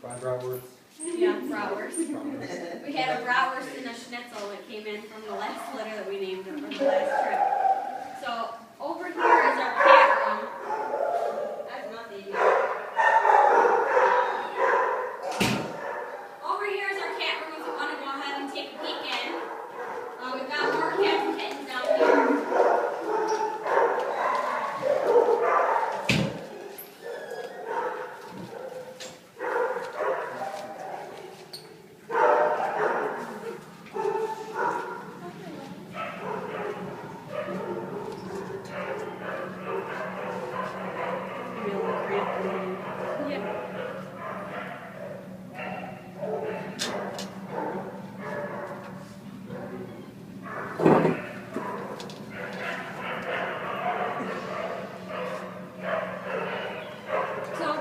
Bratwurst. Yeah, bratwurst. We had a bratwurst and a schnitzel that came in from the last litter that we named it from the last trip. So over here is our cat room. That's nothing. Over here is our cat room if you want to go ahead and take a peek in. We've got more cats and kittens down here.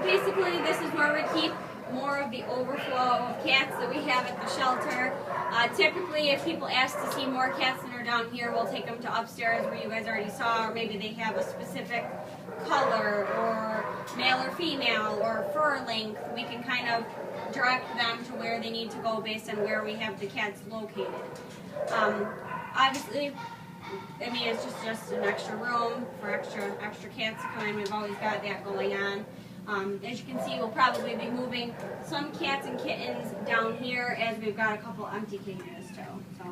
Basically, this is where we keep more of the overflow of cats that we have at the shelter. Typically, if people ask to see more cats than are down here, we'll take them to upstairs where you guys already saw, or maybe they have a specific color, or male or female, or fur length. We can kind of direct them to where they need to go based on where we have the cats located. Obviously, I mean, it's just an extra room for extra cats to come in. We've always got that going on. As you can see, we'll probably be moving some cats and kittens down here as we've got a couple empty cages too. So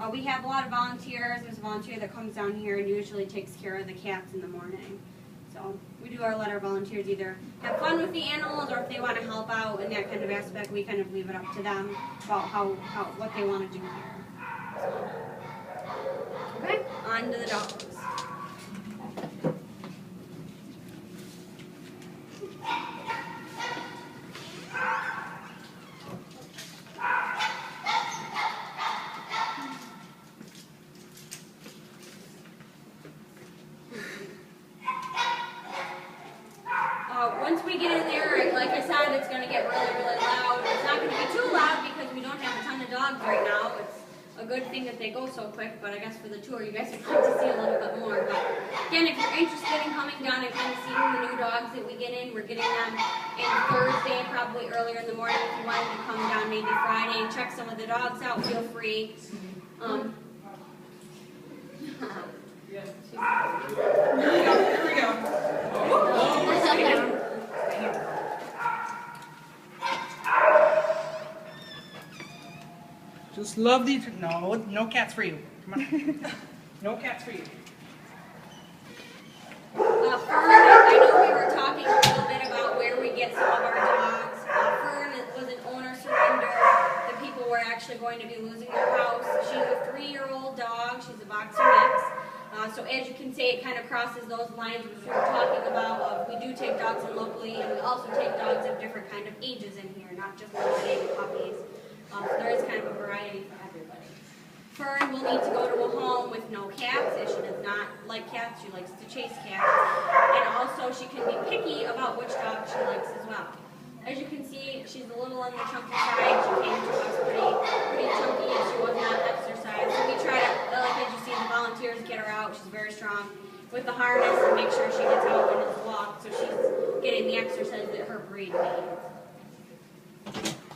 we have a lot of volunteers. There's a volunteer that comes down here and usually takes care of the cats in the morning. So we do let our volunteers either have fun with the animals, or if they want to help out in that kind of aspect, we kind of leave it up to them about what they want to do here. So, okay, on to the dogs. Once we get in there, like I said, it's going to get really, really loud. It's not going to be too loud because we don't have a ton of dogs right now. It's a good thing that they go so quick, but I guess for the tour, you guys would like to see a little bit more. But again, if you're interested in coming down and kind of seeing the new dogs that we get in, we're getting them in Thursday, probably earlier in the morning. If you wanted to come down maybe Friday and check some of the dogs out, feel free. Here we go. Just love these. No cats for you. Come on. No cats for you. Fern, I know we were talking a little bit about where we get some of our dogs. Fern was an owner surrender. The people were actually going to be losing their house. She's a 3-year-old dog. She's a boxer mix. So as you can see, it kind of crosses those lines which we were talking about. We do take dogs in locally, and we also take dogs of different kind of ages in here, not just limited puppies. So there is kind of a variety for everybody. Fern will need to go to a home with no cats, as she does not like cats. She likes to chase cats. And also she can be picky about which dog she likes as well. As you can see, she's a little on the chunky side. She came to us pretty chunky, and she was not exercised. So we try to, like as you see, the volunteers get her out. She's very strong with the harness and make sure she gets out and is walked, so she's getting the exercise that her breed needs.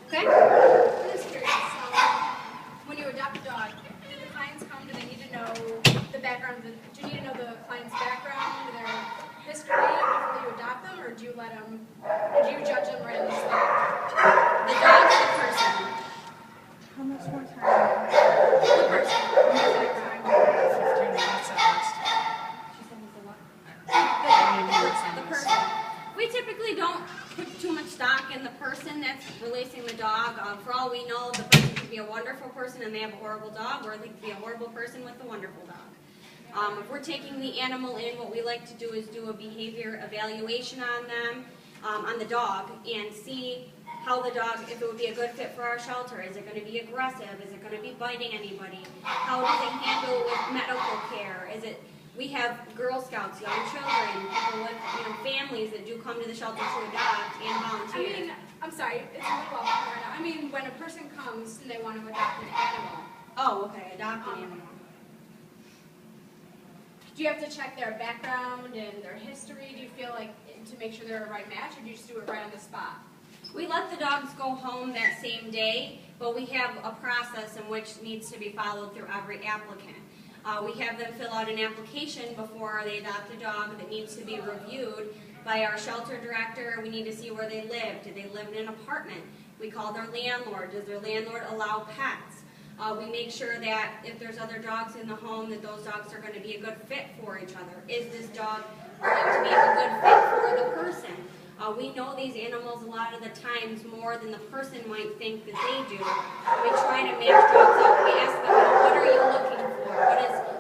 Okay? I'm just curious, when you adopt a dog, do the clients come, do they need to know the background, do you need to know the client's background, their history before you adopt them, or do you let them, or do you judge them right on the spot? The dog's the person. How much more time? The person. 15 minutes at least. She said he's a what? The person. We typically don't put too much stock in the person that's releasing the dog. For all we know, the person could be a wonderful person and they have a horrible dog, or they could be a horrible person with a wonderful dog. If we're taking the animal in, what we like to do is do a behavior evaluation on them, on the dog, and see how the dog, if it would be a good fit for our shelter. Is it going to be aggressive? Is it going to be biting anybody? How does it handle with medical care? We have Girl Scouts, young children, people with families that do come to the shelter to adopt and volunteer. I'm sorry, it's a little off right now. I mean, when a person comes and they want to adopt an animal. Oh, okay, adopt an animal. Do you have to check their background and their history? Do you feel like to make sure they're a right match, or do you just do it right on the spot? We let the dogs go home that same day, but we have a process in which needs to be followed through every applicant. We have them fill out an application before they adopt a dog that needs to be reviewed by our shelter director. We need to see where they live. Do they live in an apartment? We call their landlord. Does their landlord allow pets? We make sure that if there's other dogs in the home, that those dogs are going to be a good fit for each other. Is this dog going to be a good fit for the person? We know these animals a lot of the times more than the person might think that they do. We try to match dogs up. We ask them, what are you looking for?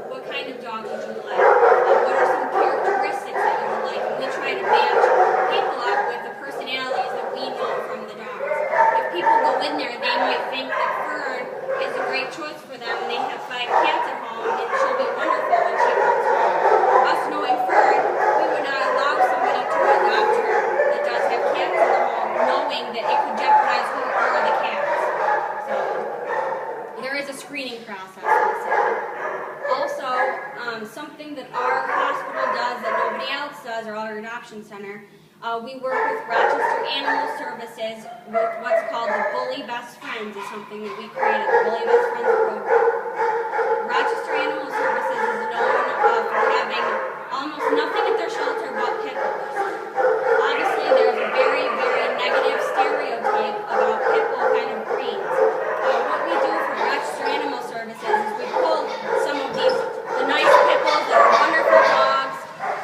What kind of dog would you like? What are some characteristics that you would like? And we try to match people up with the personalities that we know from the dogs. If people go in there, they might think that Fern is a great choice for them, and they have 5 cats at home, and she'll be wonderful when she comes home. Us knowing Fern, we would not allow somebody to adopt her that does have cats in the home, knowing that it could jeopardize her or the cats. So there is a screening process. Also, something that our hospital does that nobody else does, or our adoption center, we work with Rochester Animal Services with what's called the Bully Best Friends. Is something that we created, the Bully Best Friends program. Rochester Animal Services is known for having almost nothing at their shelter but pit bulls. Obviously, there's a very, very negative stereotype about pit bull kind of breeds. What we do for Rochester Animal Services is we pull some of the nice pit bulls that are wonderful dogs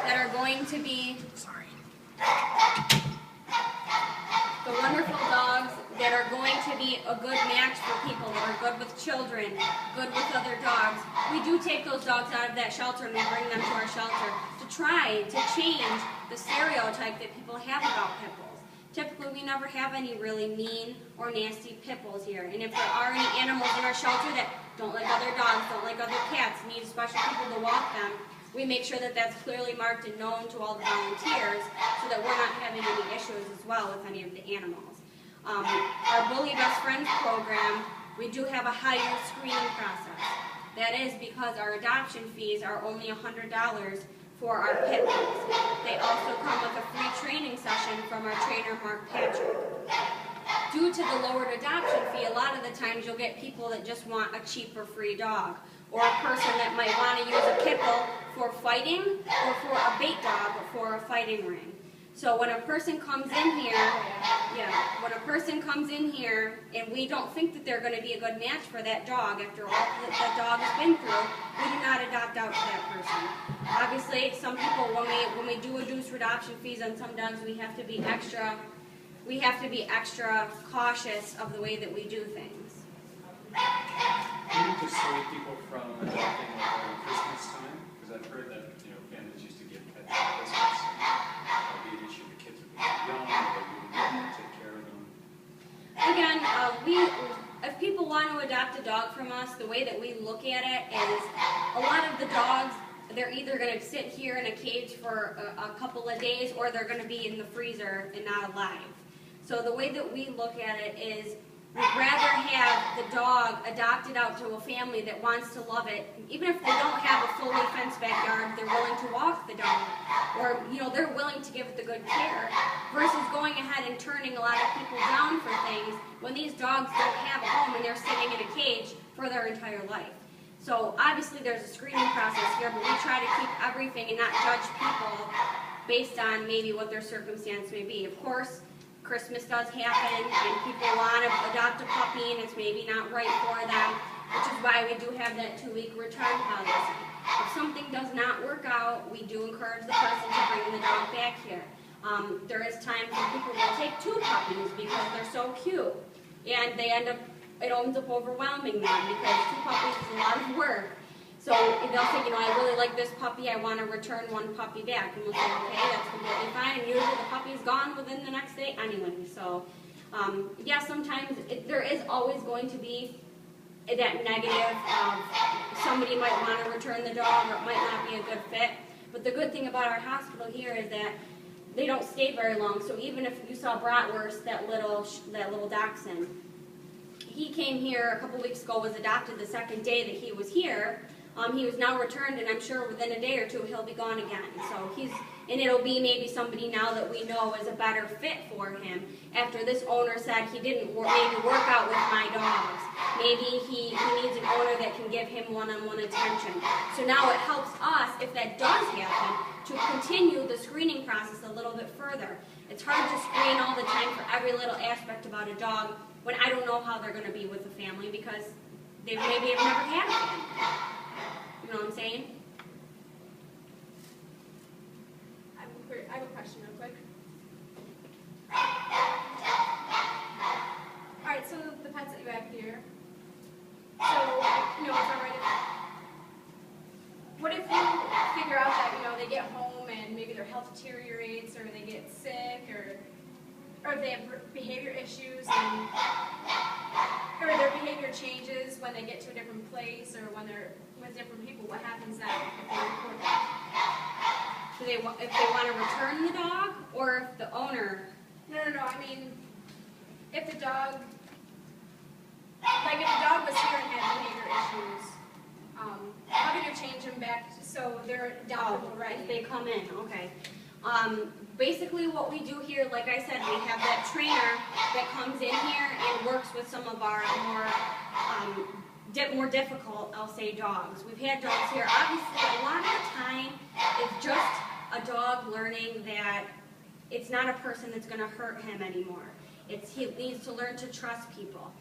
that are going to be, the wonderful dogs that are going to be a good match for people, that are good with children, good with other dogs. We do take those dogs out of that shelter and we bring them to our shelter to try to change the stereotype that people have about pit bulls. Typically, we never have any really mean or nasty pit bulls here. And if there are any animals in our shelter that don't like other dogs, don't like other cats, need special people to walk them, we make sure that that's clearly marked and known to all the volunteers so that we're not having any issues as well with any of the animals. Our Bully Best Friends program, we do have a higher screening process. That is because our adoption fees are only $100 for our pit bulls. They also come with a free training session from our trainer, Mark Patrick. Due to the lowered adoption fee, a lot of the times you'll get people that just want a cheaper free dog, or a person that might want to use a pit bull for fighting or for a bait dog for a fighting ring. So when a person comes in here, and we don't think that they're going to be a good match for that dog after all that that dog has been through, we do not adopt out to that person. Obviously, some people, when we do reduce adoption fees on some dogs, we have to be extra cautious of the way that we do things. Can you dissuade people from adopting around Christmas time? Because I've heard that families used to give pets at Christmas. That'd be an issue. The kids would be young, or they wouldn't be able to take care of them. Again, if people want to adopt a dog from us, the way that we look at it is a lot of the dogs, they're either going to sit here in a cage for a couple of days, or they're going to be in the freezer and not alive. So the way that we look at it is we'd rather have the dog adopted out to a family that wants to love it, even if they don't have a fully fenced backyard, they're willing to walk the dog, or they're willing to give it the good care, versus going ahead and turning a lot of people down for things when these dogs don't have a home and they're sitting in a cage for their entire life. So obviously there's a screening process here, but we try to keep everything and not judge people based on maybe what their circumstance may be. Of course, Christmas does happen, and people want to adopt a puppy, and it's maybe not right for them, which is why we do have that 2-week return policy. If something does not work out, we do encourage the person to bring the dog back here. There is times when people will take 2 puppies because they're so cute, and it ends up overwhelming them because 2 puppies is a lot of work. So they'll say, I really like this puppy, I want to return 1 puppy back. And we'll say, okay, that's completely fine. And usually the puppy's gone within the next day anyway. So, yeah, sometimes there is always going to be that negative of somebody might want to return the dog, or it might not be a good fit. But the good thing about our hospital here is that they don't stay very long. So even if you saw Bratwurst, that little dachshund, he came here a couple weeks ago, was adopted the second day that he was here. He was now returned, and I'm sure within a day or two he'll be gone again. So and it'll be maybe somebody now that we know is a better fit for him. After this owner said he didn't maybe work out with my dogs, maybe he needs an owner that can give him one-on-one attention. So now it helps us, if that does happen, to continue the screening process a little bit further. It's hard to screen all the time for every little aspect about a dog when I don't know how they're going to be with the family because they maybe have never had a family. You know what I'm saying? I have a question real quick. Alright, so the pets that you have here, so, it's alright what if you figure out that, they get home and maybe their health deteriorates or they get sick or if they have behavior issues or their behavior changes when they get to a different place or when they're with different people, what happens then if they report that? If they want to return the dog, or if the owner? No. I mean, if the dog, if the dog was here and had behavior issues, how can you change them back so they're adoptable ready? If they come in, okay. Basically, what we do here, like I said, we have that trainer that comes in here and works with some of our more difficult, I'll say, dogs. We've had dogs here. Obviously, a lot of the time, it's just a dog learning that it's not a person that's going to hurt him anymore. He needs to learn to trust people.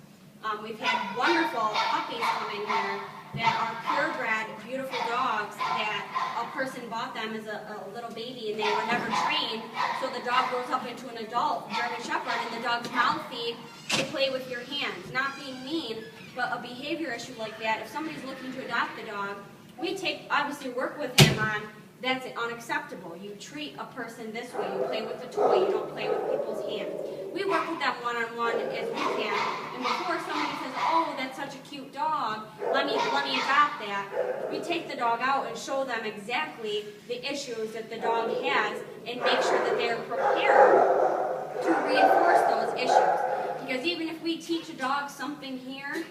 We've had wonderful puppies come in here that are purebred, beautiful dogs that a person bought them as a little baby and they were never trained. So the dog grows up into an adult German Shepherd and the dog's mouthy to play with your hands. Not being mean, but a behavior issue like that, if somebody's looking to adopt the dog, we obviously work with him on that's unacceptable. You treat a person this way. You play with a toy. You don't play with people's hands. We work with them one-on-one as we can. And before somebody says, oh, that's such a cute dog, let me adopt that, we take the dog out and show them exactly the issues that the dog has and make sure that they're prepared to reinforce those issues. Because even if we teach a dog something here,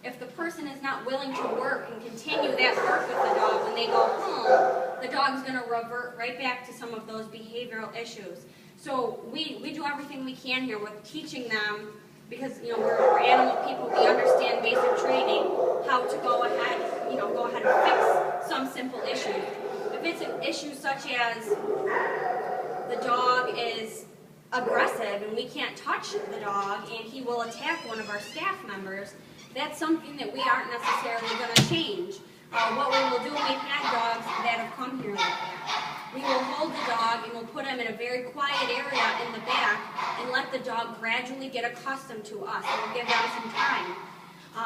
if the person is not willing to work and continue that work with the dog, when they go home, the dog's going to revert right back to some of those behavioral issues. So we do everything we can here with teaching them, because we're animal people, we understand basic training, how to go ahead and fix some simple issues. If it's an issue such as the dog is aggressive and we can't touch the dog and he will attack one of our staff members, that's something that we aren't necessarily going to change. What we will do, we've had dogs that have come here like that. We will hold the dog and we'll put him in a very quiet area in the back and let the dog gradually get accustomed to us. We'll give them some time.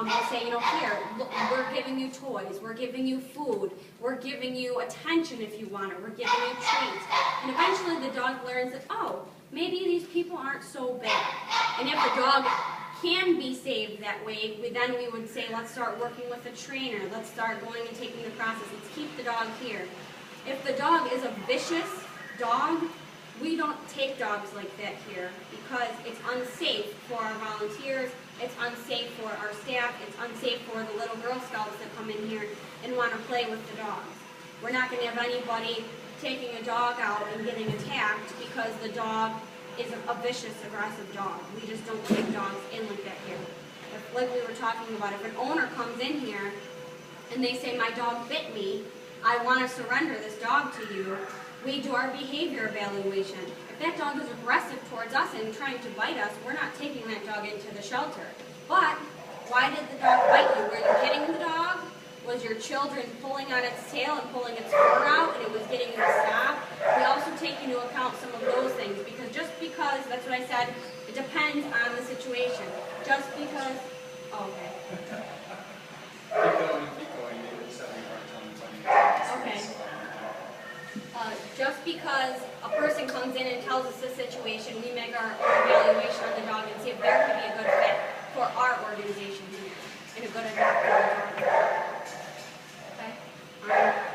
We'll say, here, look, we're giving you toys, we're giving you food, we're giving you attention if you want it, we're giving you treats. And eventually the dog learns that, oh, maybe these people aren't so bad. And if the dog can be saved that way, then we would say, let's start working with a trainer, let's start going and taking the process, let's keep the dog here. If the dog is a vicious dog, we don't take dogs like that here because it's unsafe for our volunteers, it's unsafe for our staff, it's unsafe for the little Girl Scouts that come in here and want to play with the dogs. We're not going to have anybody taking a dog out and getting attacked because the dog is a vicious, aggressive dog. We just don't take dogs in like that here. Like we were talking about, if an owner comes in here and they say, my dog bit me, I want to surrender this dog to you, we do our behavior evaluation. If that dog is aggressive towards us and trying to bite us, we're not taking that dog into the shelter. But why did the dog bite you? Were you hitting the dog? Was your children pulling on its tail and pulling its fur out and it was getting you to stop? We also take into account some of those things because just because, that's what I said, it depends on the situation. Just because, okay. Keep going. Maybe it's 75 Okay. Just because a person comes in and tells us the situation, we make our own evaluation on the dog and see if there could be a good fit for our organization here and a good adopted dog. Okay?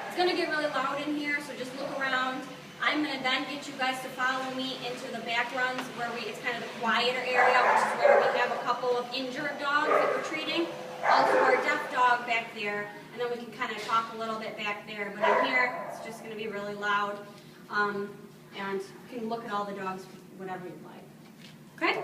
It's going to get really loud in here, so just look around. I'm going to then get you guys to follow me into the back runs where it's kind of the quieter area, which is where we have a couple of injured dogs that we're treating. also our deaf dog back there, and then we can kind of talk a little bit back there. But in here, it's just going to be really loud, and you can look at all the dogs, whatever you'd like. Okay?